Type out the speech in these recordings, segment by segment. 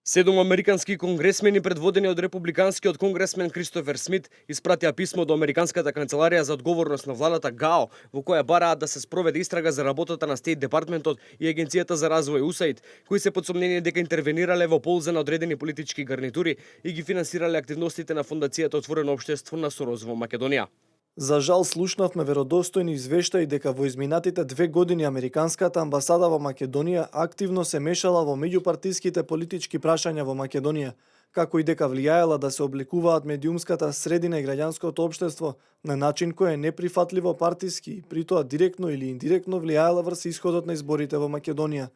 7 американски конгресмени предводени од републиканскиот конгресмен Кристофер Смит испратија писмо до Американската канцеларија за одговорност на владата ГАО, во која бараат да се спроведе истрага за работата на Стейт Департментот и Агенцијата за развој USAID, кои се под сомнение дека интервенирале во полза на одредени политички гарнитури и ги финансирале активностите на Фондацијата Отворено општество на Сорос во Македонија. За жал слушнавме веродостојни извештаи дека во изминатите 2 години Американската амбасада во Македонија активно се мешала во меѓупартиските политички прашања во Македонија, како и дека влијаела да се обликуваат медиумската средина и граѓанското општество на начин кој е неприфатливо партиски и притоа директно или индиректно влијаела врз исходот на изборите во Македонија.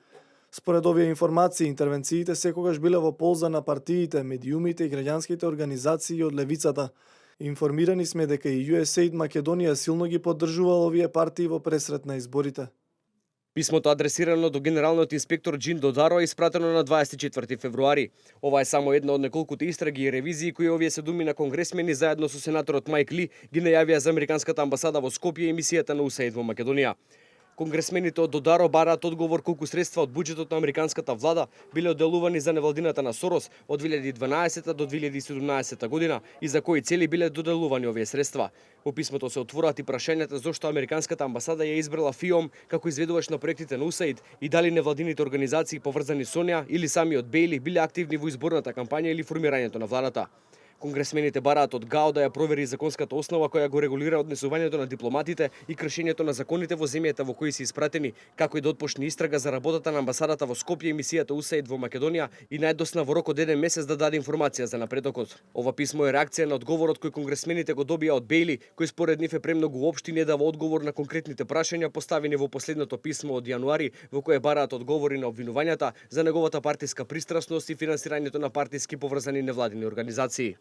Според овие информации, интервенциите секогаш биле во полза на партиите, медиумите и граѓанските организации од левицата. Информирани сме дека и USAID Македонија силно ги поддржувала овие партии во пресрет на изборите. Писмото адресирано до генералниот инспектор Джин Додаро е испратено на 24 февруари. Ова е само една од неколкуте истраги и ревизии кои овие 7 на конгресмени заедно со сенаторот Майк Ли ги најавија за Американската амбасада во Скопје и мисијата на USAID во Македонија. Конгресмените од Додаро бараат одговор колку средства од буџетот на американската влада биле одделувани за невладината на Сорос од 2012 до 2017 година и за кои цели биле доделувани овие средства. Во писмото се отвораат и прашањата зошто американската амбасада ја избрала ФИОМ како изведувач на проектите на USAID и дали невладините организации поврзани со неа или самиот Бејли биле активни во изборната кампања или формирањето на владата. Конгресмените бараат од ГАО да ја провери законската основа која го регулира однесувањето на дипломатите и кршењето на законите во земјата во кои се испратени, како и да отпочне истрага за работата на амбасадата во Скопје и мисијата USAID во Македонија и најдосна во рок од 1 месец да даде информација за напредокот. Ова писмо е реакција на одговорот кој конгресмените го добија од Бејли, кој според нив е премногу општ и не дава одговор на конкретните прашања поставени во последното писмо од јануари, во кое бараат одговори на обвинувањата за неговата партиска пристрасност и финансирањето на партиски поврзани невладини организации.